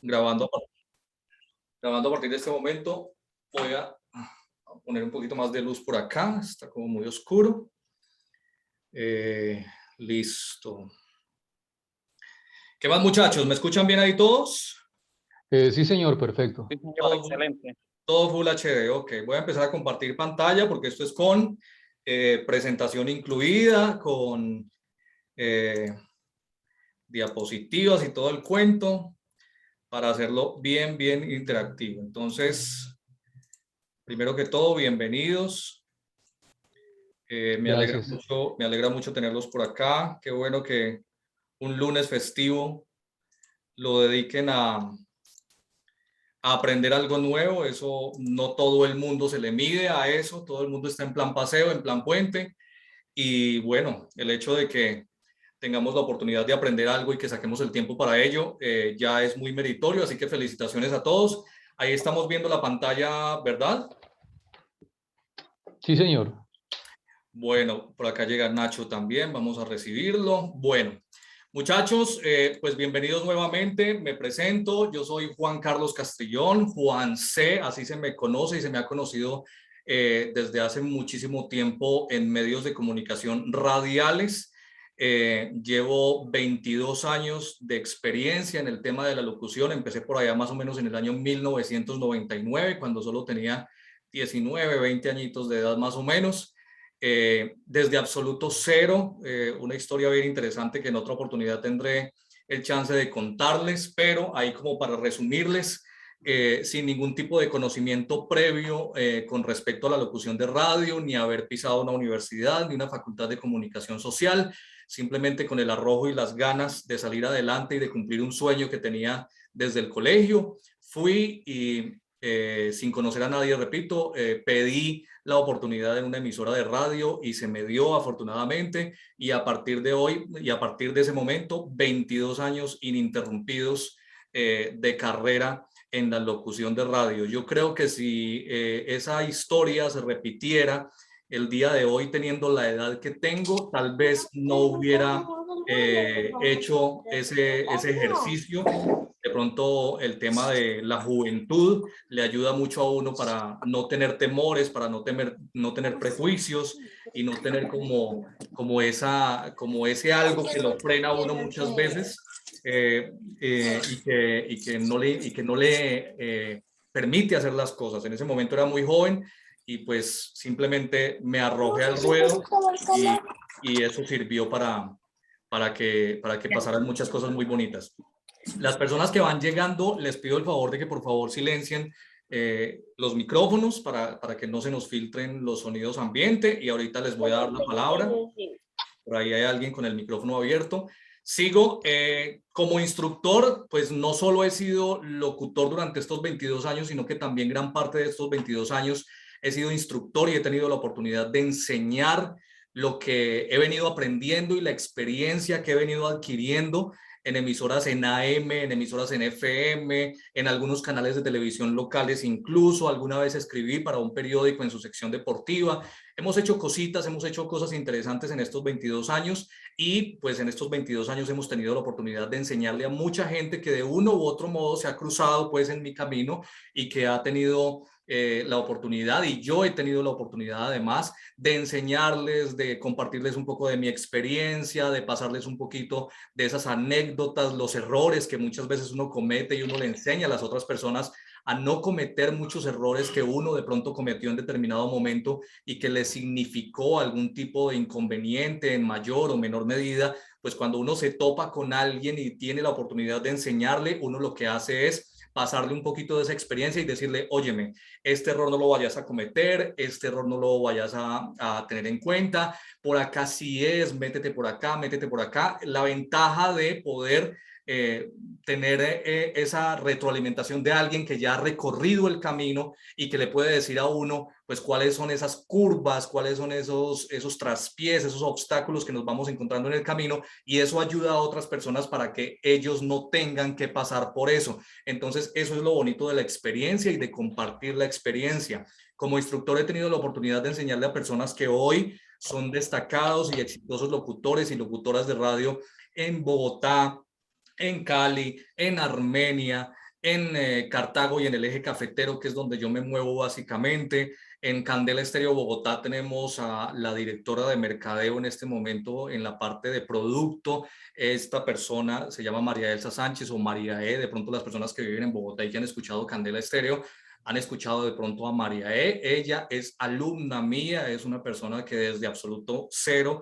grabando, grabando a partir de este momento. Voy a poner un poquito más de luz por acá, está como muy oscuro. Listo. ¿Qué más, muchachos? ¿Me escuchan bien ahí todos? Sí, señor, perfecto. Sí, señor, Todo, excelente. todo Full HD, ok. Voy a empezar a compartir pantalla porque esto es con presentación incluida, con diapositivas y todo el cuento, para hacerlo bien, bien interactivo. Entonces, primero que todo, bienvenidos. Me Gracias. alegra mucho tenerlos por acá. Qué bueno que un lunes festivo lo dediquen a aprender algo nuevo. Eso no todo el mundo se le mide a eso. Todo el mundo está en plan paseo, en plan puente. Y bueno, el hecho de que tengamos la oportunidad de aprender algo y que saquemos el tiempo para ello, ya es muy meritorio. Así que felicitaciones a todos. Ahí estamos viendo la pantalla, ¿verdad? Sí, señor. Bueno, por acá llega Nacho también, vamos a recibirlo. Bueno, muchachos, pues bienvenidos nuevamente. Me presento, yo soy Juan Carlos Castrillón, Juan C, así se me conoce y se me ha conocido desde hace muchísimo tiempo en medios de comunicación radiales. Llevo 22 años de experiencia en el tema de la locución. Empecé por allá más o menos en el año 1999, cuando solo tenía 19, 20 añitos de edad más o menos. Desde absoluto cero, una historia bien interesante que en otra oportunidad tendré el chance de contarles, pero ahí como para resumirles, sin ningún tipo de conocimiento previo con respecto a la locución de radio, ni haber pisado una universidad, ni una facultad de comunicación social, simplemente con el arrojo y las ganas de salir adelante y de cumplir un sueño que tenía desde el colegio. Fui y sin conocer a nadie, repito, pedí la oportunidad en una emisora de radio y se me dio afortunadamente, y a partir de hoy y a partir de ese momento 22 años ininterrumpidos de carrera en la locución de radio. Yo creo que si esa historia se repitiera el día de hoy teniendo la edad que tengo, tal vez no hubiera hecho ese ejercicio. De pronto el tema de la juventud le ayuda mucho a uno para no tener temores, para no tener prejuicios y no tener como ese algo que lo frena a uno muchas veces y que no le permite hacer las cosas. En ese momento era muy joven y pues simplemente me arrojé al ruedo y eso sirvió para que pasaran muchas cosas muy bonitas. Las personas que van llegando, les pido el favor de que por favor silencien los micrófonos para que no se nos filtren los sonidos ambiente, y ahorita les voy a dar la palabra. Por ahí hay alguien con el micrófono abierto. Sigo como instructor, pues no solo he sido locutor durante estos 22 años, sino que también gran parte de estos 22 años he sido instructor y he tenido la oportunidad de enseñar lo que he venido aprendiendo y la experiencia que he venido adquiriendo en emisoras en AM, en emisoras en FM, en algunos canales de televisión locales, incluso alguna vez escribí para un periódico en su sección deportiva. Hemos hecho cositas, hemos hecho cosas interesantes en estos 22 años y pues en estos 22 años hemos tenido la oportunidad de enseñarle a mucha gente que de uno u otro modo se ha cruzado pues en mi camino y que ha tenido la oportunidad, y yo he tenido la oportunidad además de enseñarles, de compartirles un poco de mi experiencia, de pasarles un poquito de esas anécdotas, los errores que muchas veces uno comete y uno le enseña a las otras personas a no cometer muchos errores que uno de pronto cometió en determinado momento y que le significó algún tipo de inconveniente en mayor o menor medida. Pues cuando uno se topa con alguien y tiene la oportunidad de enseñarle, uno lo que hace es pasarle un poquito de esa experiencia y decirle, óyeme, este error no lo vayas a cometer, este error no lo vayas a tener en cuenta, por acá sí es, métete por acá, métete por acá. La ventaja de poder tener esa retroalimentación de alguien que ya ha recorrido el camino y que le puede decir a uno pues cuáles son esas curvas, cuáles son esos traspiés, esos obstáculos que nos vamos encontrando en el camino, y eso ayuda a otras personas para que ellos no tengan que pasar por eso. Entonces eso es lo bonito de la experiencia y de compartir la experiencia. Como instructor he tenido la oportunidad de enseñarle a personas que hoy son destacados y exitosos locutores y locutoras de radio en Bogotá, en Cali, en Armenia, en Cartago y en el eje cafetero, que es donde yo me muevo básicamente. En Candela Estéreo Bogotá tenemos a la directora de mercadeo en este momento en la parte de producto. Esta persona se llama María Elsa Sánchez o María E. De pronto las personas que viven en Bogotá y que han escuchado Candela Estéreo han escuchado de pronto a María E. Ella es alumna mía, es una persona que desde absoluto cero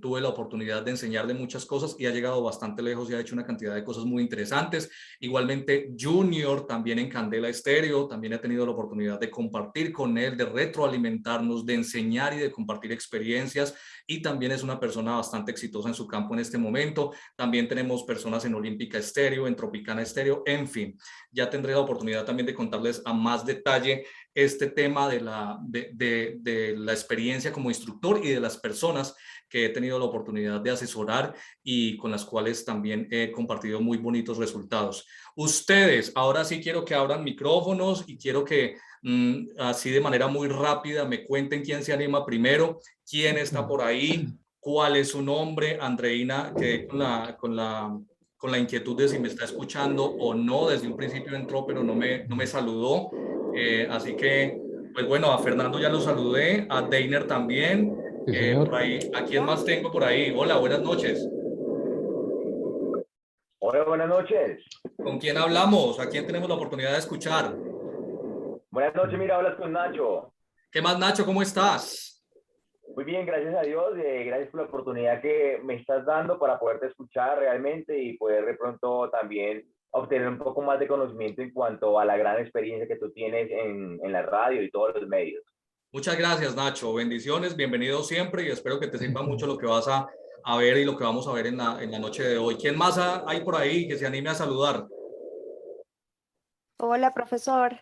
tuve la oportunidad de enseñarle muchas cosas y ha llegado bastante lejos y ha hecho una cantidad de cosas muy interesantes. Igualmente Junior, también en Candela Estéreo, también he tenido la oportunidad de compartir con él, de retroalimentarnos, de enseñar y de compartir experiencias, y también es una persona bastante exitosa en su campo en este momento. También tenemos personas en Olímpica Estéreo, en Tropicana Estéreo, en fin. Ya tendré la oportunidad también de contarles a más detalle este tema de la experiencia como instructor y de las personas que he tenido la oportunidad de asesorar y con las cuales también he compartido muy bonitos resultados. Ustedes, ahora sí quiero que abran micrófonos y quiero que así de manera muy rápida me cuenten quién se anima primero, quién está por ahí, cuál es su nombre. Andreina, que con la inquietud de si me está escuchando o no. Desde un principio entró, pero no me saludó. Así que, pues bueno, a Fernando ya lo saludé, a Deiner también. Sí, Por señor. ahí, ¿a quién más tengo por ahí? Hola, buenas noches. Hola, buenas noches. ¿Con quién hablamos? ¿A quién tenemos la oportunidad de escuchar? Buenas noches, mira, hablas con Nacho. ¿Qué más, Nacho? ¿Cómo estás? Muy bien, gracias a Dios. Gracias por la oportunidad que me estás dando para poderte escuchar realmente y poder de pronto también obtener un poco más de conocimiento en cuanto a la gran experiencia que tú tienes en la radio y todos los medios. Muchas gracias, Nacho. Bendiciones, bienvenido siempre y espero que te sirva mucho lo que vas a ver y lo que vamos a ver en la noche de hoy. ¿Quién más hay por ahí que se anime a saludar? Hola, profesor.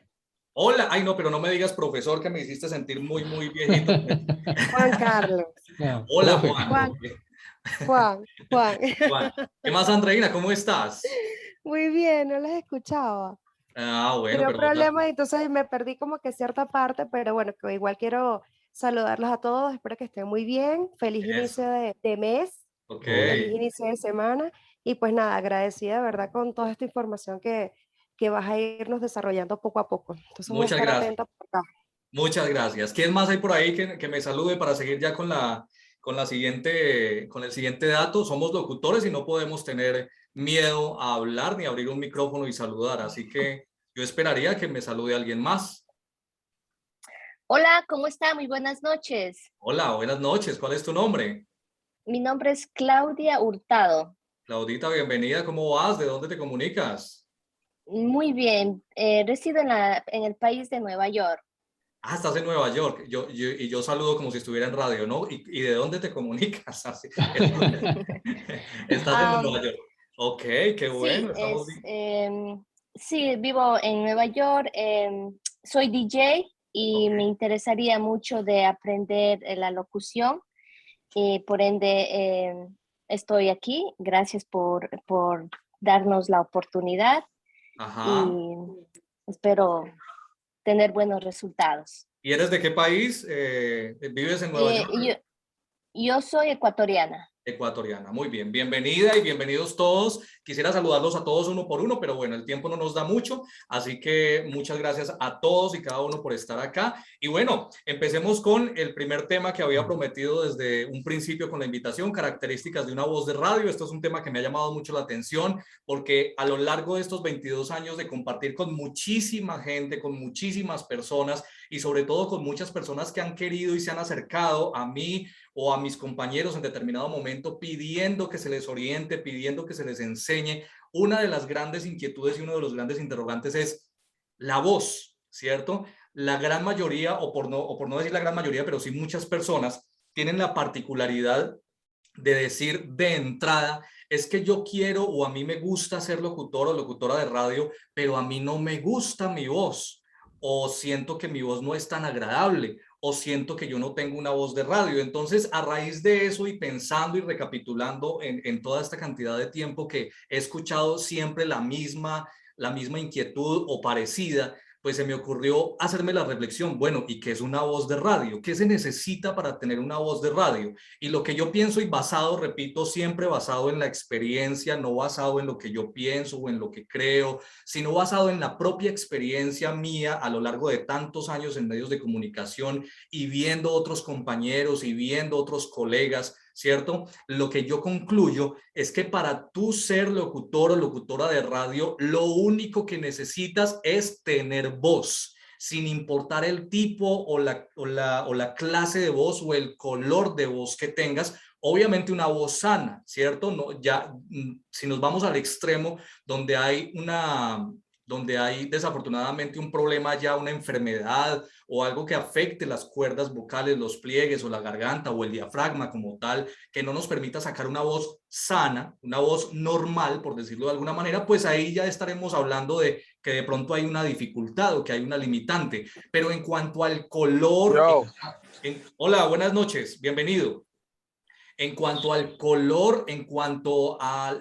Hola, ay no, pero no me digas profesor, que me hiciste sentir muy, muy viejito. Juan Carlos. No, Hola, profe. Juan. Juan. Juan. ¿Qué más, Andreina? ¿Cómo estás? Muy bien, no las escuchaba. Ah, bueno, Tenía pero problemas y entonces me perdí como que cierta parte, pero bueno, que igual quiero saludarlos a todos. Espero que estén muy bien. Feliz eso. inicio de mes, Ok. feliz inicio de semana. Y pues nada, agradecida de verdad con toda esta información que vas a irnos desarrollando poco a poco. Entonces voy a Muchas estar gracias. atenta por acá. Muchas gracias. ¿Quién más hay por ahí que me salude para seguir ya con el siguiente dato? Somos locutores y no podemos tener miedo a hablar ni abrir un micrófono y saludar. Así que yo esperaría que me salude alguien más. Hola, ¿cómo está? Muy buenas noches. Hola, buenas noches. ¿Cuál es tu nombre? Mi nombre es Claudia Hurtado. Claudita, bienvenida. ¿Cómo vas? ¿De dónde te comunicas? Muy bien, resido en el país de Nueva York. Ah, estás en Nueva York. Y yo saludo como si estuviera en radio, ¿no? ¿Y de dónde te comunicas? Así, estás en Nueva York. Ok, qué bueno. Estamos bien. Sí, vivo en Nueva York, soy DJ y me interesaría mucho de aprender la locución. Por ende, estoy aquí. Gracias por darnos la oportunidad Ajá. y espero tener buenos resultados. ¿Y eres de qué país? ¿Vives en Nueva York? Yo soy ecuatoriana. Ecuatoriana. Muy bien. Bienvenida y bienvenidos todos. Quisiera saludarlos a todos uno por uno, pero bueno, el tiempo no nos da mucho, así que muchas gracias a todos y cada uno por estar acá. Y bueno, empecemos con el primer tema que había prometido desde un principio con la invitación, características de una voz de radio. Esto es un tema que me ha llamado mucho la atención porque a lo largo de estos 22 años de compartir con muchísima gente, con muchísimas personas y sobre todo con muchas personas que han querido y se han acercado a mí o a mis compañeros en determinado momento pidiendo que se les oriente, pidiendo que se les enseñe. Una de las grandes inquietudes y uno de los grandes interrogantes es la voz, ¿cierto? La gran mayoría, o por no decir la gran mayoría, pero sí muchas personas tienen la particularidad de decir de entrada, es que yo quiero o a mí me gusta ser locutor o locutora de radio, pero a mí no me gusta mi voz, o siento que mi voz no es tan agradable, o siento que yo no tengo una voz de radio. Entonces, a raíz de eso y pensando y recapitulando en toda esta cantidad de tiempo que he escuchado siempre la misma inquietud o parecida, pues se me ocurrió hacerme la reflexión, bueno, ¿y qué es una voz de radio? ¿Qué se necesita para tener una voz de radio? Y lo que yo pienso y basado, repito, siempre basado en la experiencia, no basado en lo que yo pienso o en lo que creo, sino basado en la propia experiencia mía a lo largo de tantos años en medios de comunicación y viendo otros compañeros y viendo otros colegas, ¿cierto? Lo que yo concluyo es que para tú ser locutor o locutora de radio, lo único que necesitas es tener voz, sin importar el tipo o la clase de voz o el color de voz que tengas. Obviamente una voz sana, ¿cierto? No, ya, si nos vamos al extremo donde hay desafortunadamente un problema ya, una enfermedad o algo que afecte las cuerdas vocales, los pliegues o la garganta o el diafragma como tal, que no nos permita sacar una voz sana, una voz normal, por decirlo de alguna manera, pues ahí ya estaremos hablando de que de pronto hay una dificultad o que hay una limitante. Pero en cuanto al color, hola, buenas noches, bienvenido. En cuanto al color, en cuanto a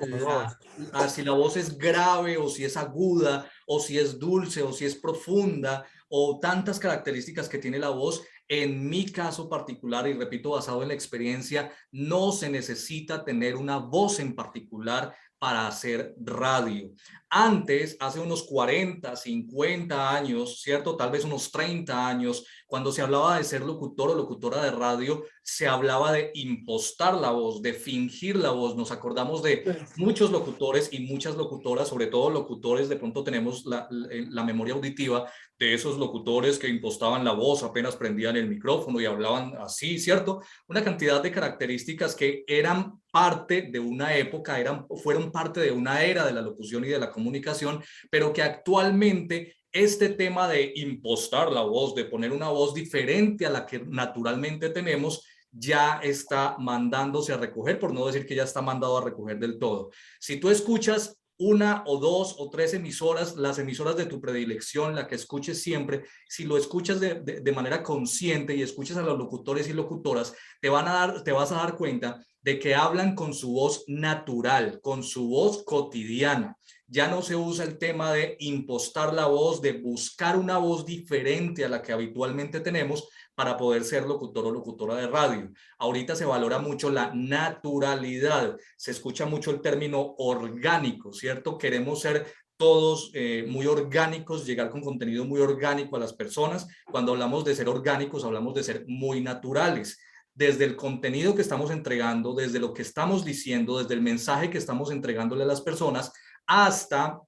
si la voz es grave o si es aguda o si es dulce o si es profunda o tantas características que tiene la voz, en mi caso particular, y repito, basado en la experiencia, no se necesita tener una voz en particular para hacer radio. Antes, hace unos 40, 50 años, ¿cierto? Tal vez unos 30 años, cuando se hablaba de ser locutor o locutora de radio, se hablaba de impostar la voz, de fingir la voz. Nos acordamos de muchos locutores y muchas locutoras, sobre todo locutores, de pronto tenemos la memoria auditiva de esos locutores que impostaban la voz, apenas prendían el micrófono y hablaban así, ¿cierto? Una cantidad de características que eran parte de una época, fueron parte de una era de la locución y de la comunicación, pero que actualmente este tema de impostar la voz, de poner una voz diferente a la que naturalmente tenemos, ya está mandándose a recoger, por no decir que ya está mandado a recoger del todo. Si tú escuchas una o dos o tres emisoras, las emisoras de tu predilección, la que escuches siempre, si lo escuchas de manera consciente y escuchas a los locutores y locutoras, te vas a dar cuenta de que hablan con su voz natural, con su voz cotidiana. Ya no se usa el tema de impostar la voz, de buscar una voz diferente a la que habitualmente tenemos para poder ser locutor o locutora de radio. Ahorita se valora mucho la naturalidad, se escucha mucho el término orgánico, ¿cierto? Queremos ser todos muy orgánicos, llegar con contenido muy orgánico a las personas. Cuando hablamos de ser orgánicos, hablamos de ser muy naturales. Desde el contenido que estamos entregando, desde lo que estamos diciendo, desde el mensaje que estamos entregándole a las personas, hasta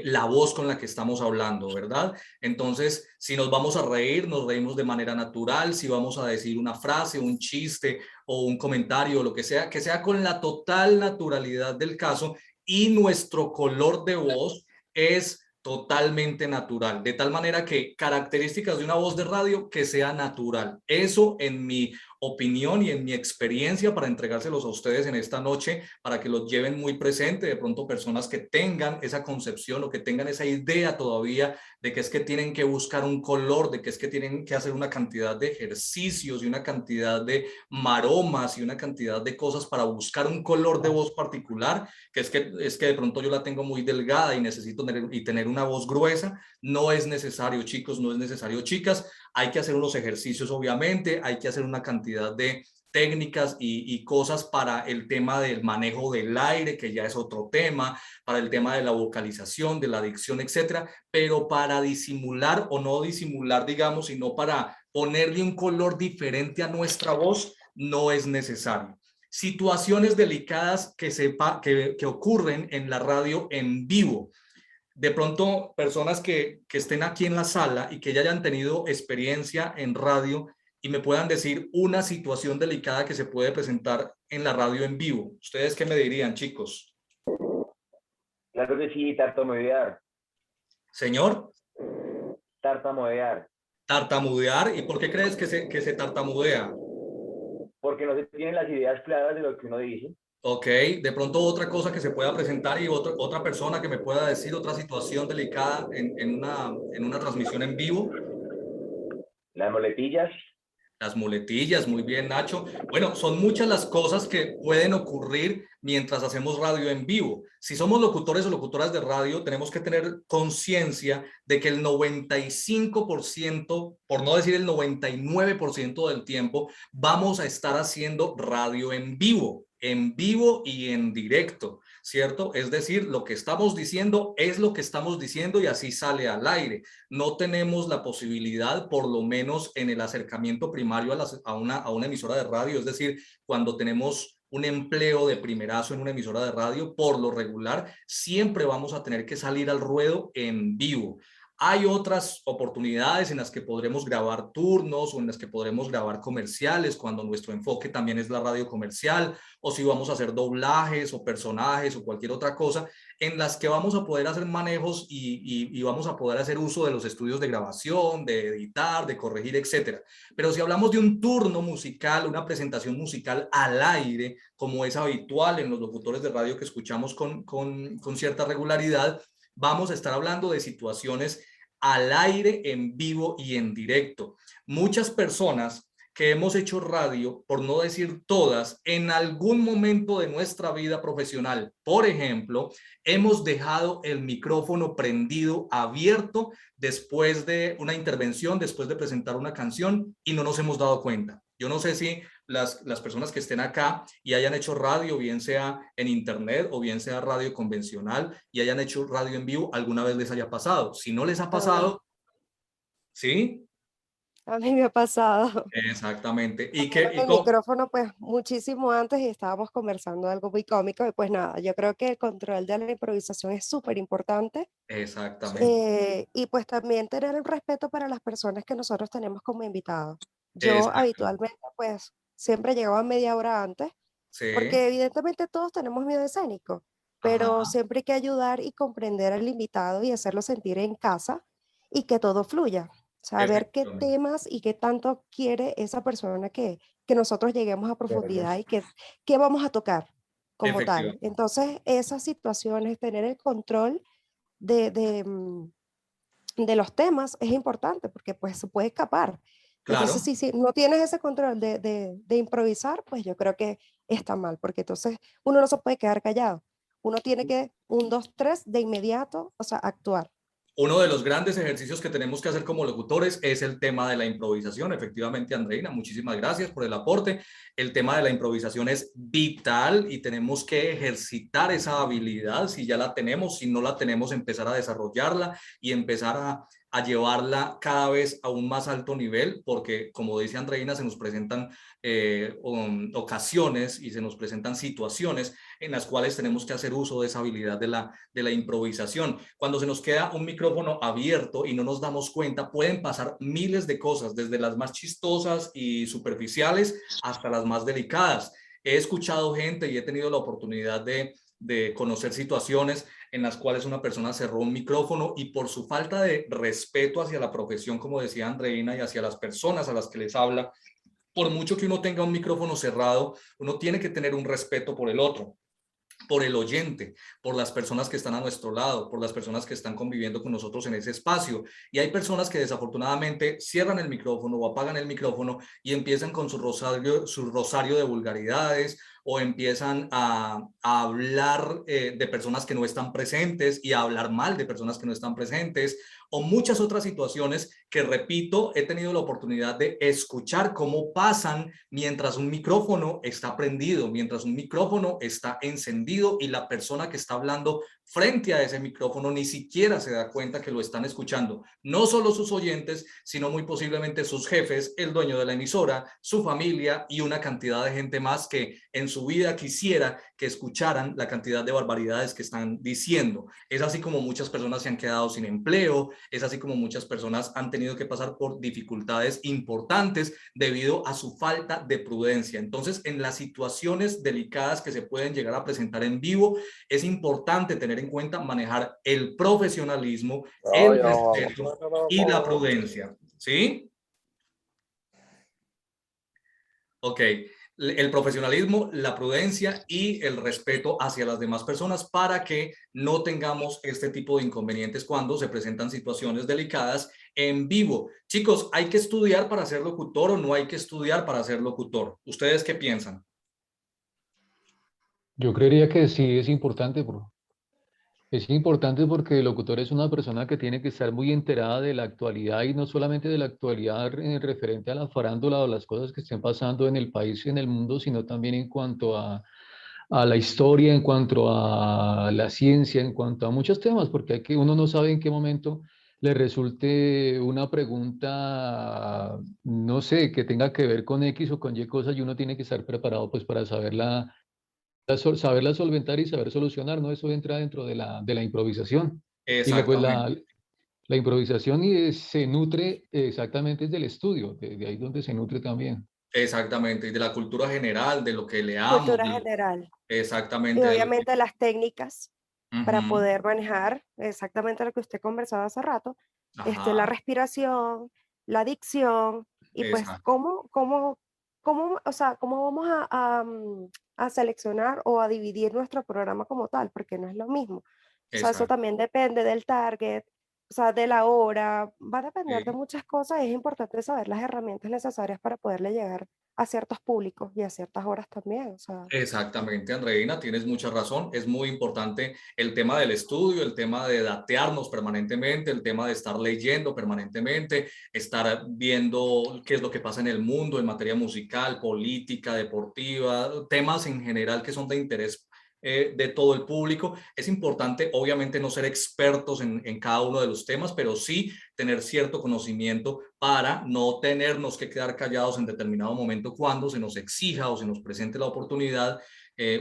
la voz con la que estamos hablando, ¿verdad? Entonces, si nos vamos a reír, nos reímos de manera natural. Si vamos a decir una frase, un chiste o un comentario, lo que sea con la total naturalidad del caso, y nuestro color de voz es totalmente natural, de tal manera que características de una voz de radio que sea natural. Eso, en mi opinión y en mi experiencia, para entregárselos a ustedes en esta noche, para que los lleven muy presente, de pronto personas que tengan esa concepción o que tengan esa idea todavía de que es que tienen que buscar un color, de que es que tienen que hacer una cantidad de ejercicios y una cantidad de maromas y una cantidad de cosas para buscar un color de voz particular, que es que de pronto yo la tengo muy delgada y necesito tener una voz gruesa. No es necesario, chicos, no es necesario, chicas. Hay que hacer unos ejercicios, obviamente, hay que hacer una cantidad de técnicas y cosas para el tema del manejo del aire, que ya es otro tema, para el tema de la vocalización, de la dicción, etcétera, pero para disimular o no disimular, digamos, sino para ponerle un color diferente a nuestra voz, no es necesario. Situaciones delicadas que ocurren en la radio en vivo. De pronto, personas que estén aquí en la sala y que ya hayan tenido experiencia en radio y me puedan decir una situación delicada que se puede presentar en la radio en vivo. ¿Ustedes qué me dirían, chicos? Claro que sí, tartamudear. Señor. Tartamudear. Tartamudear. ¿Y por qué crees que se tartamudea? Porque no se tienen las ideas claras de lo que uno dice. Ok, de pronto otra cosa que se pueda presentar y otra persona que me pueda decir otra situación delicada en una transmisión en vivo. Las muletillas. Las muletillas, muy bien, Nacho. Bueno, son muchas las cosas que pueden ocurrir mientras hacemos radio en vivo. Si somos locutores o locutoras de radio, tenemos que tener conciencia de que el 95%, por no decir el 99% del tiempo, vamos a estar haciendo radio en vivo y en directo, ¿cierto? Es decir, lo que estamos diciendo es lo que estamos diciendo y así sale al aire. No tenemos la posibilidad, por lo menos en el acercamiento primario a una emisora de radio, es decir, cuando tenemos un empleo de primerazo en una emisora de radio, por lo regular, siempre vamos a tener que salir al ruedo en vivo. Hay otras oportunidades en las que podremos grabar turnos o en las que podremos grabar comerciales cuando nuestro enfoque también es la radio comercial, o si vamos a hacer doblajes o personajes o cualquier otra cosa en las que vamos a poder hacer manejos y vamos a poder hacer uso de los estudios de grabación, de editar, de corregir, etcétera. Pero si hablamos de un turno musical, una presentación musical al aire, como es habitual en los locutores de radio que escuchamos con cierta regularidad, vamos a estar hablando de situaciones al aire, en vivo y en directo. Muchas personas que hemos hecho radio, por no decir todas, en algún momento de nuestra vida profesional, por ejemplo, hemos dejado el micrófono prendido, abierto, después de una intervención, después de presentar una canción y no nos hemos dado cuenta. Yo no sé si las personas que estén acá y hayan hecho radio, bien sea en internet o bien sea radio convencional, y hayan hecho radio en vivo, alguna vez les haya pasado. Si no les ha pasado, ¿sí? A mí me ha pasado. Exactamente. El micrófono pues muchísimo antes y estábamos conversando algo muy cómico y pues nada, yo creo que el control de la improvisación es súper importante. Exactamente. Y pues también tener el respeto para las personas que nosotros tenemos como invitados. Yo Exacto. habitualmente pues siempre llegaba media hora antes, Sí. porque evidentemente todos tenemos miedo escénico, pero Ajá. siempre hay que ayudar y comprender al invitado y hacerlo sentir en casa y que todo fluya. Saber qué Efectivamente. temas y qué tanto quiere esa persona que nosotros lleguemos a profundidad y qué vamos a tocar como tal. Efectivamente. Entonces, esas situaciones, tener el control de los temas es importante porque pues se puede escapar. Entonces, Claro. si no tienes ese control de improvisar, pues yo creo que está mal, porque entonces uno no se puede quedar callado. Uno tiene que, 1, 2, 3, de inmediato, o sea, actuar. Uno de los grandes ejercicios que tenemos que hacer como locutores es el tema de la improvisación. Efectivamente, Andreina, muchísimas gracias por el aporte. El tema de la improvisación es vital y tenemos que ejercitar esa habilidad. Si ya la tenemos, si no la tenemos, empezar a desarrollarla y empezar a llevarla cada vez a un más alto nivel, porque como dice Andreina, se nos presentan ocasiones y se nos presentan situaciones en las cuales tenemos que hacer uso de esa habilidad de la improvisación. Cuando se nos queda un micrófono abierto y no nos damos cuenta, pueden pasar miles de cosas, desde las más chistosas y superficiales hasta las más delicadas. He escuchado gente y he tenido la oportunidad de conocer situaciones en las cuales una persona cerró un micrófono y por su falta de respeto hacia la profesión, como decía Andreina, y hacia las personas a las que les habla, por mucho que uno tenga un micrófono cerrado, uno tiene que tener un respeto por el otro, por el oyente, por las personas que están a nuestro lado, por las personas que están conviviendo con nosotros en ese espacio. Y hay personas que desafortunadamente cierran el micrófono o apagan el micrófono y empiezan con su rosario de vulgaridades, o empiezan a hablar de personas que no están presentes y a hablar mal de personas que no están presentes, o muchas otras situaciones que, repito, he tenido la oportunidad de escuchar cómo pasan mientras un micrófono está prendido, mientras un micrófono está encendido y la persona que está hablando frente a ese micrófono ni siquiera se da cuenta que lo están escuchando. No solo sus oyentes, sino muy posiblemente sus jefes, el dueño de la emisora, su familia y una cantidad de gente más que en su vida quisiera que escucharan la cantidad de barbaridades que están diciendo. Es así como muchas personas se han quedado sin empleo, es así como muchas personas han tenido que pasar por dificultades importantes debido a su falta de prudencia. Entonces, en las situaciones delicadas que se pueden llegar a presentar en vivo, es importante tener en cuenta manejar el profesionalismo, el respeto y la prudencia. ¿Sí? Ok. el profesionalismo, la prudencia y el respeto hacia las demás personas para que no tengamos este tipo de inconvenientes cuando se presentan situaciones delicadas en vivo. Chicos, ¿hay que estudiar para ser locutor o no hay que estudiar para ser locutor? ¿Ustedes qué piensan? Yo creería que sí es importante, bro. Es importante porque el locutor es una persona que tiene que estar muy enterada de la actualidad y no solamente de la actualidad referente a la farándula o las cosas que estén pasando en el país y en el mundo, sino también en cuanto a la historia, en cuanto a la ciencia, en cuanto a muchos temas, porque uno no sabe en qué momento le resulte una pregunta, no sé, que tenga que ver con X o con Y cosas y uno tiene que estar preparado pues para saberla solventar y saber solucionar, ¿no? Eso entra dentro de la improvisación. Y pues Exactamente. la improvisación se nutre exactamente del estudio, de ahí donde se nutre también. Exactamente, y de la cultura general, de lo que leamos, Cultura general. Y exactamente de lo que... obviamente las técnicas para Ujú, poder manejar exactamente lo que usted conversaba hace rato, la ajá, respiración, la dicción, y pues exacto, o sea, cómo vamos a seleccionar o a dividir nuestro programa como tal, porque no es lo mismo. O sea, eso exacto. también depende del target, o sea, de la hora, va a depender de Sí. muchas cosas. Es importante saber las herramientas necesarias para poderle llegar a ciertos públicos y a ciertas horas también, o sea. Exactamente, Andreina, tienes mucha razón. Es muy importante el tema del estudio, el tema de datearnos permanentemente, el tema de estar leyendo permanentemente, estar viendo qué es lo que pasa en el mundo en materia musical, política, deportiva, temas en general que son de interés de todo el público. Es importante, obviamente, no ser expertos en cada uno de los temas, pero sí tener cierto conocimiento para no tenernos que quedar callados en determinado momento cuando se nos exija o se nos presente la oportunidad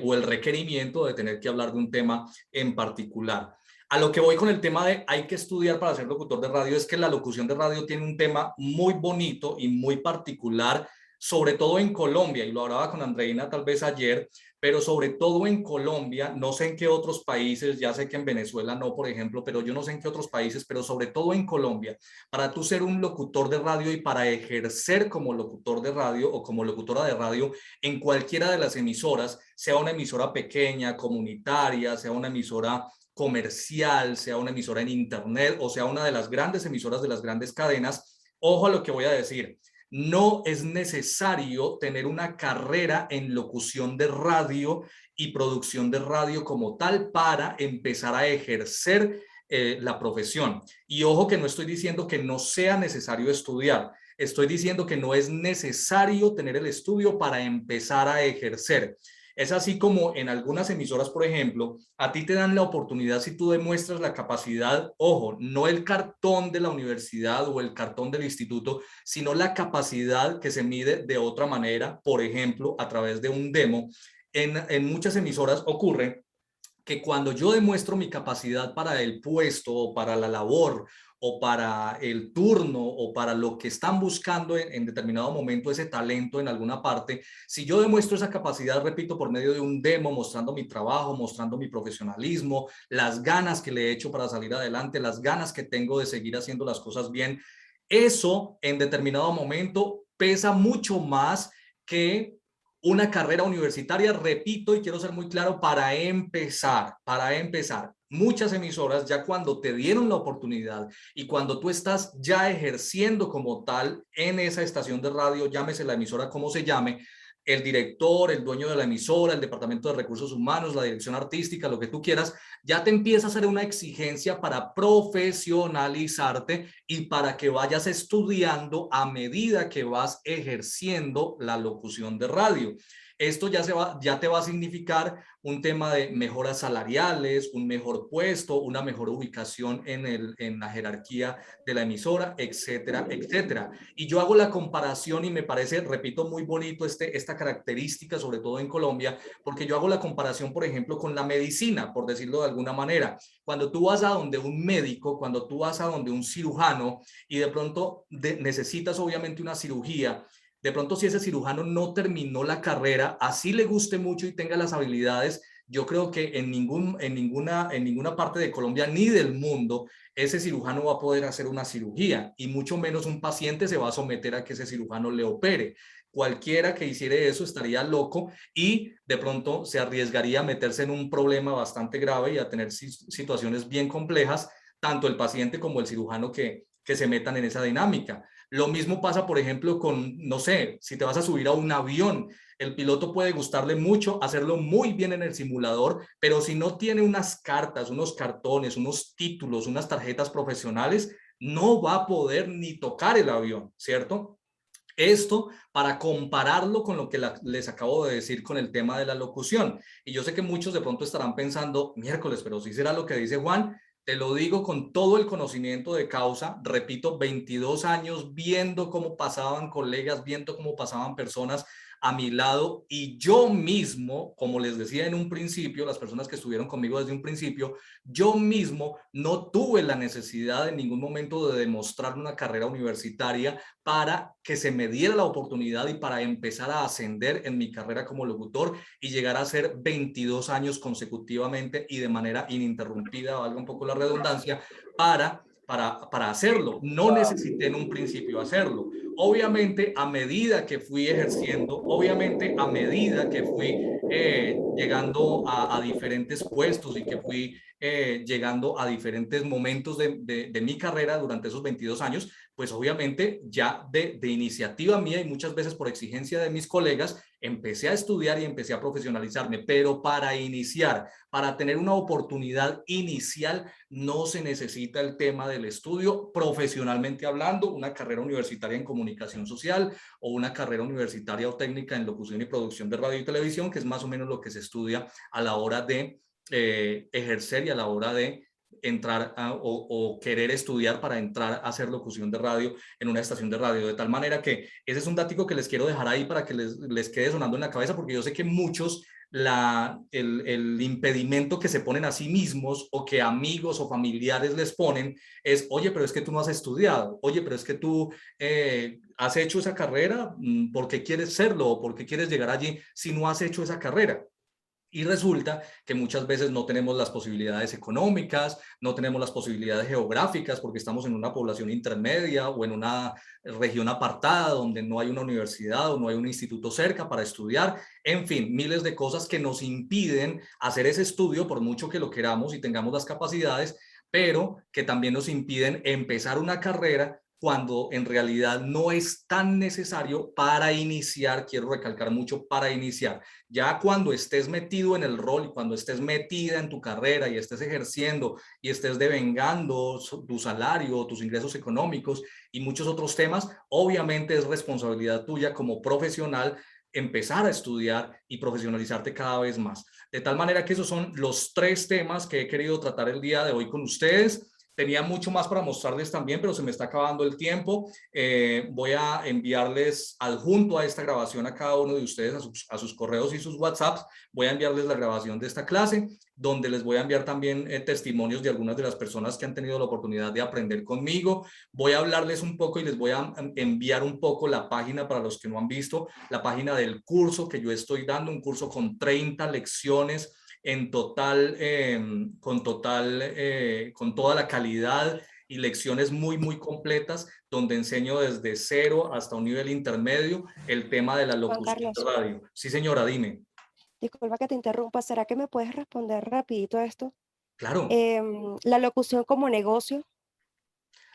o el requerimiento de tener que hablar de un tema en particular. A lo que voy con el tema de hay que estudiar para ser locutor de radio es que la locución de radio tiene un tema muy bonito y muy particular, sobre todo en Colombia, y lo hablaba con Andreina tal vez ayer, pero sobre todo en Colombia, no sé en qué otros países, ya sé que en Venezuela no, por ejemplo, pero yo no sé en qué otros países, pero sobre todo en Colombia, para tú ser un locutor de radio y para ejercer como locutor de radio o como locutora de radio en cualquiera de las emisoras, sea una emisora pequeña, comunitaria, sea una emisora comercial, sea una emisora en internet o sea una de las grandes emisoras de las grandes cadenas, ojo a lo que voy a decir. No es necesario tener una carrera en locución de radio y producción de radio como tal para empezar a ejercer la profesión. Y ojo que no estoy diciendo que no sea necesario estudiar, estoy diciendo que no es necesario tener el estudio para empezar a ejercer. Es así como en algunas emisoras, por ejemplo, a ti te dan la oportunidad si tú demuestras la capacidad, ojo, no el cartón de la universidad o el cartón del instituto, sino la capacidad que se mide de otra manera, por ejemplo, a través de un demo. En muchas emisoras ocurre que cuando yo demuestro mi capacidad para el puesto o para la labor o para el turno o para lo que están buscando en determinado momento, ese talento en alguna parte, si yo demuestro esa capacidad, repito, por medio de un demo, mostrando mi trabajo, mostrando mi profesionalismo, las ganas que le he hecho para salir adelante, las ganas que tengo de seguir haciendo las cosas bien, eso en determinado momento pesa mucho más que una carrera universitaria, repito, y quiero ser muy claro, para empezar, muchas emisoras ya cuando te dieron la oportunidad y cuando tú estás ya ejerciendo como tal en esa estación de radio, llámese la emisora como se llame, el director, el dueño de la emisora, el departamento de recursos humanos, la dirección artística, lo que tú quieras, ya te empieza a hacer una exigencia para profesionalizarte y para que vayas estudiando a medida que vas ejerciendo la locución de radio. Esto ya te va a significar un tema de mejoras salariales, un mejor puesto, una mejor ubicación en la jerarquía de la emisora, etcétera, etcétera. Y yo hago la comparación y me parece, repito, muy bonito esta característica, sobre todo en Colombia, porque yo hago la comparación, por ejemplo, con la medicina, por decirlo de alguna manera. Cuando tú vas a donde un médico, cuando tú vas a donde un cirujano y de pronto necesitas obviamente una cirugía, de pronto si ese cirujano no terminó la carrera, así le guste mucho y tenga las habilidades, yo creo que en ninguna parte de Colombia ni del mundo ese cirujano va a poder hacer una cirugía, y mucho menos un paciente se va a someter a que ese cirujano le opere. Cualquiera que hiciera eso estaría loco y de pronto se arriesgaría a meterse en un problema bastante grave y a tener situaciones bien complejas, tanto el paciente como el cirujano que se metan en esa dinámica. Lo mismo pasa, por ejemplo, con, no sé, si te vas a subir a un avión, el piloto puede gustarle mucho hacerlo muy bien en el simulador, pero si no tiene unas cartas, unos cartones, unos títulos, unas tarjetas profesionales, no va a poder ni tocar el avión, ¿cierto? Esto para compararlo con lo que les acabo de decir con el tema de la locución. Y yo sé que muchos de pronto estarán pensando, miércoles, pero si será lo que dice Juan. Te lo digo con todo el conocimiento de causa, repito, 22 años viendo cómo pasaban colegas, viendo cómo pasaban personas a mi lado, y yo mismo, como les decía en un principio, las personas que estuvieron conmigo desde un principio, yo mismo no tuve la necesidad en ningún momento de demostrar una carrera universitaria para que se me diera la oportunidad y para empezar a ascender en mi carrera como locutor y llegar a ser 22 años consecutivamente y de manera ininterrumpida, valga un poco la redundancia, para hacerlo. No necesité en un principio hacerlo. Obviamente, a medida que fui ejerciendo, obviamente a medida que fui llegando a diferentes puestos y que fui llegando a diferentes momentos de mi carrera durante esos 22 años, pues obviamente ya de iniciativa mía y muchas veces por exigencia de mis colegas, empecé a estudiar y empecé a profesionalizarme, pero para iniciar, para tener una oportunidad inicial, no se necesita el tema del estudio profesionalmente hablando, una carrera universitaria en comunicación social o una carrera universitaria o técnica en locución y producción de radio y televisión, que es más o menos lo que se estudia a la hora de ejercer y a la hora de entrar o querer estudiar para entrar a hacer locución de radio en una estación de radio. De tal manera que ese es un dato que les quiero dejar ahí para que les quede sonando en la cabeza, porque yo sé que muchos el impedimento que se ponen a sí mismos o que amigos o familiares les ponen es, oye, pero es que tú no has estudiado, oye, pero es que tú has hecho esa carrera, ¿por qué quieres serlo o por qué quieres llegar allí si no has hecho esa carrera? Y resulta que muchas veces no tenemos las posibilidades económicas, no tenemos las posibilidades geográficas porque estamos en una población intermedia o en una región apartada donde no hay una universidad o no hay un instituto cerca para estudiar. En fin, miles de cosas que nos impiden hacer ese estudio por mucho que lo queramos y tengamos las capacidades, pero que también nos impiden empezar una carrera cuando en realidad no es tan necesario para iniciar. Quiero recalcar mucho, para iniciar. Ya cuando estés metido en el rol y cuando estés metida en tu carrera y estés ejerciendo y estés devengando tu salario, tus ingresos económicos y muchos otros temas, obviamente es responsabilidad tuya como profesional empezar a estudiar y profesionalizarte cada vez más. De tal manera que esos son los 3 temas que he querido tratar el día de hoy con ustedes. Tenía mucho más para mostrarles también, pero se me está acabando el tiempo. Voy a enviarles adjunto a esta grabación a cada uno de ustedes, a sus correos y sus WhatsApps. Voy a enviarles la grabación de esta clase, donde les voy a enviar también testimonios de algunas de las personas que han tenido la oportunidad de aprender conmigo. Voy a hablarles un poco y les voy a enviar un poco la página para los que no han visto, la página del curso que yo estoy dando, un curso con 30 lecciones en total, con toda la calidad y lecciones muy, muy completas, donde enseño desde 0 hasta un nivel intermedio el tema de la Juan locución de Carlos, radio. Sí, señora, dime. disculpa que te interrumpa, ¿será que me puedes responder rapidito a esto? Claro, La locución como negocio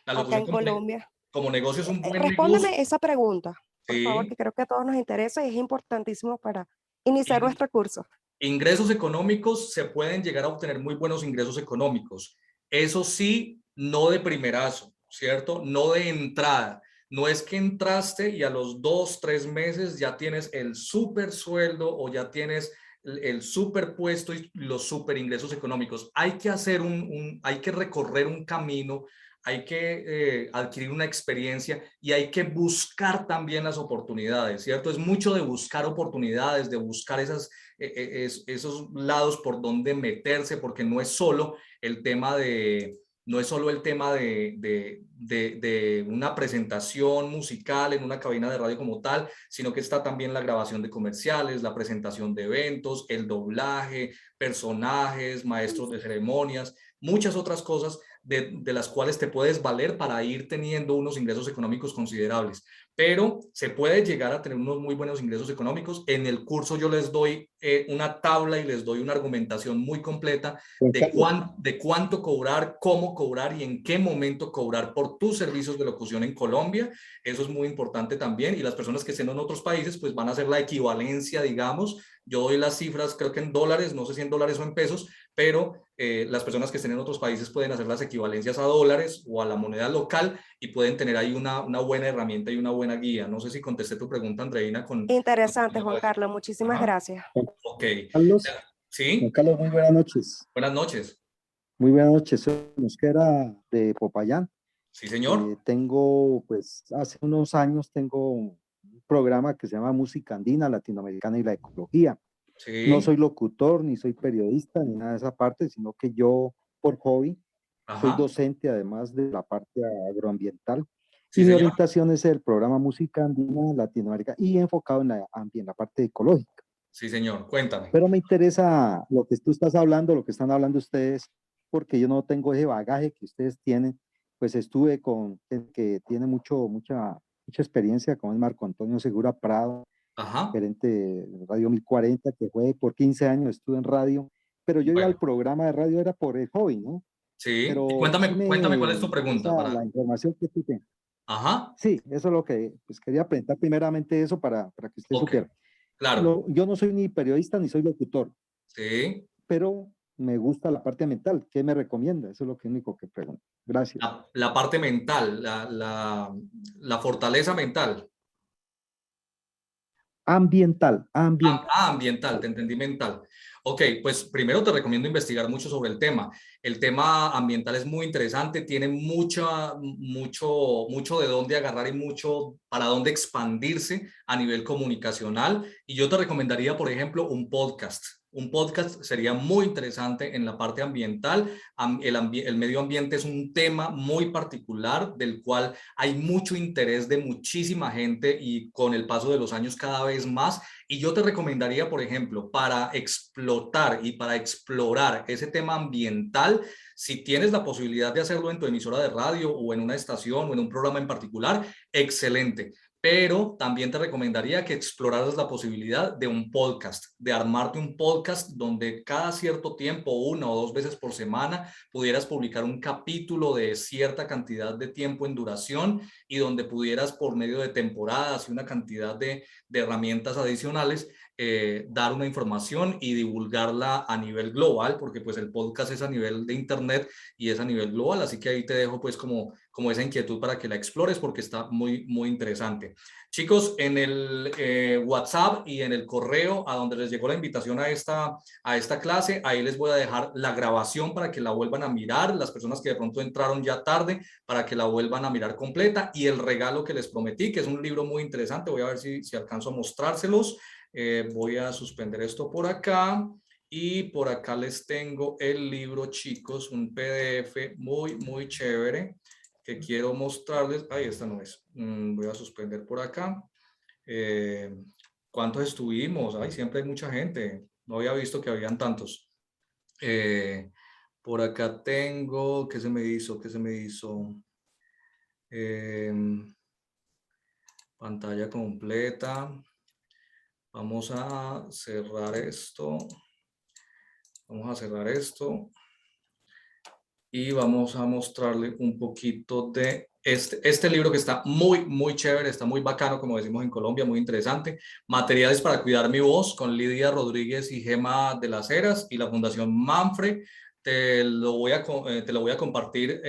la acá locución en Colombia. como negocio es un buen negocio. Respóndeme esa pregunta, por favor, Sí. que creo que a todos nos interesa y es importantísimo para iniciar nuestro curso. Ingresos económicos, se pueden llegar a obtener muy buenos ingresos económicos. Eso sí, no de primerazo, ¿cierto? No de entrada. No es que entraste y a los 2, 3 meses ya tienes el súper sueldo o ya tienes el súper puesto y los súper ingresos económicos. Hay que hacer hay que recorrer un camino, hay que adquirir una experiencia y hay que buscar también las oportunidades, ¿cierto? Es mucho de buscar oportunidades, de buscar esos lados por donde meterse, porque no es solo el tema de no es solo el tema de una presentación musical en una cabina de radio como tal, sino que está también la grabación de comerciales, la presentación de eventos, el doblaje, personajes, maestros de ceremonias, muchas otras cosas de las cuales te puedes valer para ir teniendo unos ingresos económicos considerables. Pero se puede llegar a tener unos muy buenos ingresos económicos. En el curso yo les doy una tabla y les doy una argumentación muy completa de cuánto cobrar, cómo cobrar y en qué momento cobrar por tus servicios de locución en Colombia. Eso es muy importante también, y las personas que estén en otros países pues van a hacer la equivalencia, digamos. Yo doy las cifras, creo que en dólares, no sé si en dólares o en pesos, pero las personas que estén en otros países pueden hacer las equivalencias a dólares o a la moneda local y pueden tener ahí una buena herramienta y una buena guía. No sé si contesté tu pregunta, Andreina. Interesante, Juan Carlos. Muchísimas Ajá. gracias. Ok. Carlos, ¿Sí? Juan Carlos, muy buenas noches. Buenas noches. Muy buenas noches. Soy Mosquera de Popayán. Sí, señor. Tengo, pues, hace unos años tengo un programa que se llama Música Andina, Latinoamericana y la Ecología. Sí. No soy locutor, ni soy periodista, ni nada de esa parte, sino que yo, por hobby, soy Ajá. docente, además de la parte agroambiental. Sí, Y mi señor. orientación es el programa Música Andina, Latinoamérica, y enfocado en la parte ecológica. Sí, señor. Cuéntame. Pero me interesa lo que tú estás hablando, lo que están hablando ustedes, porque yo no tengo ese bagaje que ustedes tienen. Pues estuve con el que tiene mucha experiencia, como es Marco Antonio Segura Prado, Ajá. gerente de Radio 1040, que fue por 15 años, estuve en radio, pero yo iba al Bueno, programa de radio, era por el hobby, ¿no? sí. Pero sí Cuéntame cuál es tu pregunta la información que tú tienes. Ajá. Sí, eso es lo que pues, quería presentar primeramente eso para que usted Ok. supiera. Claro. Yo no soy ni periodista ni soy locutor, Sí. pero me gusta la parte mental. ¿Qué me recomienda? Eso es lo único que pregunto. Gracias. La parte mental, la fortaleza mental. Ambiental. Ambiental, te entendí mental. Ok, pues primero te recomiendo investigar mucho sobre el tema. El tema ambiental es muy interesante, tiene mucho de dónde agarrar y mucho para dónde expandirse a nivel comunicacional. Y yo te recomendaría, por ejemplo, un podcast. Un podcast sería muy interesante en la parte ambiental. El medio ambiente es un tema muy particular del cual hay mucho interés de muchísima gente y con el paso de los años cada vez más. Y yo te recomendaría, por ejemplo, para explotar y para explorar ese tema ambiental, si tienes la posibilidad de hacerlo en tu emisora de radio o en una estación o en un programa en particular, excelente. Pero también te recomendaría que exploraras la posibilidad de un podcast, de armarte un podcast donde cada cierto tiempo, 1 o 2 veces por semana, pudieras publicar un capítulo de cierta cantidad de tiempo en duración y donde pudieras, por medio de temporadas y una cantidad de herramientas adicionales, dar una información y divulgarla a nivel global, porque pues el podcast es a nivel de internet y es a nivel global, así que ahí te dejo pues como esa inquietud para que la explores porque está muy interesante. Chicos, en el WhatsApp y en el correo a donde les llegó la invitación a esta clase, ahí les voy a dejar la grabación para que la vuelvan a mirar, las personas que de pronto entraron ya tarde, para que la vuelvan a mirar completa, y el regalo que les prometí, que es un libro muy interesante. Voy a ver si alcanzo a mostrárselos. Voy a suspender esto por acá. Y por acá les tengo el libro, chicos, un PDF muy chévere que quiero mostrarles. Ay, esta no es. Voy a suspender por acá. ¿Cuántos estuvimos? Ay, siempre hay mucha gente. No había visto que habían tantos. Por acá tengo, ¿qué se me hizo? Pantalla completa. Vamos a cerrar esto. Y vamos a mostrarle un poquito de este libro que está muy chévere, está muy bacano, como decimos en Colombia, muy interesante. Materiales para cuidar mi voz, con Lidia Rodríguez y Gema de las Heras y la Fundación Manfre. Te lo voy a compartir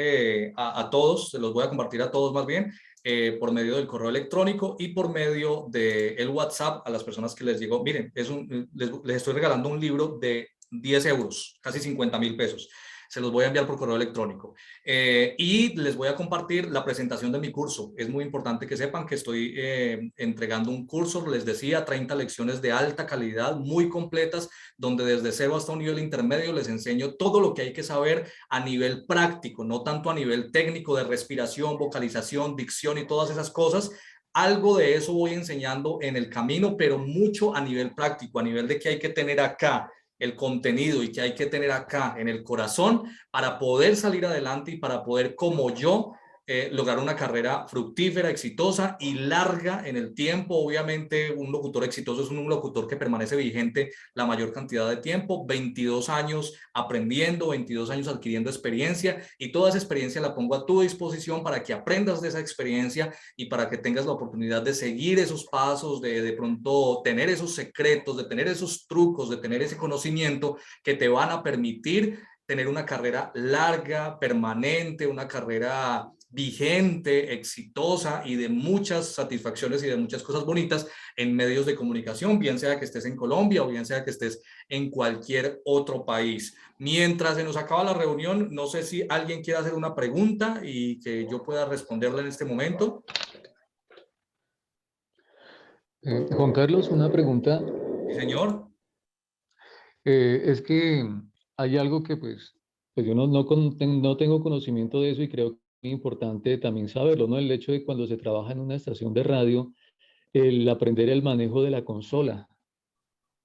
a todos, se los voy a compartir a todos más bien, por medio del correo electrónico y por medio del WhatsApp a las personas que les llegó. Miren, les estoy regalando un libro de 10 euros, casi 50.000 pesos. se los voy a enviar por correo electrónico. Y les voy a compartir la presentación de mi curso. Es muy importante que sepan que estoy entregando un curso, les decía, 30 lecciones de alta calidad, muy completas, donde desde cero hasta un nivel intermedio les enseño todo lo que hay que saber a nivel práctico, no tanto a nivel técnico de respiración, vocalización, dicción y todas esas cosas. Algo de eso voy enseñando en el camino, pero mucho a nivel práctico, a nivel de que hay que tener acá el contenido y que hay que tener acá en el corazón para poder salir adelante y para poder, como yo, lograr una carrera fructífera, exitosa y larga en el tiempo. Obviamente, un locutor exitoso es un locutor que permanece vigente la mayor cantidad de tiempo, 22 años aprendiendo, 22 años adquiriendo experiencia, y toda esa experiencia la pongo a tu disposición para que aprendas de esa experiencia y para que tengas la oportunidad de seguir esos pasos, de pronto tener esos secretos, de tener esos trucos, de tener ese conocimiento que te van a permitir tener una carrera larga, permanente, una carrera vigente, exitosa y de muchas satisfacciones y de muchas cosas bonitas en medios de comunicación, bien sea que estés en Colombia o bien sea que estés en cualquier otro país. Mientras se nos acaba la reunión, no sé si alguien quiere hacer una pregunta y que yo pueda responderla en este momento. Juan Carlos, una pregunta. Sí, señor. Es que hay algo que pues yo no tengo conocimiento de eso y creo que es muy importante también saberlo, ¿no? El hecho de cuando se trabaja en una estación de radio, el aprender el manejo de la consola.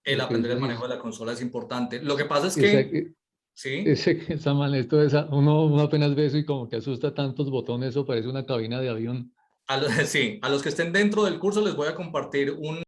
El Porque aprender eso el sí, manejo de la consola es importante. Lo que pasa es esa, que, sí, uno apenas ve eso y como que asusta tantos botones, eso parece una cabina de avión. sí, a los que estén dentro del curso les voy a compartir un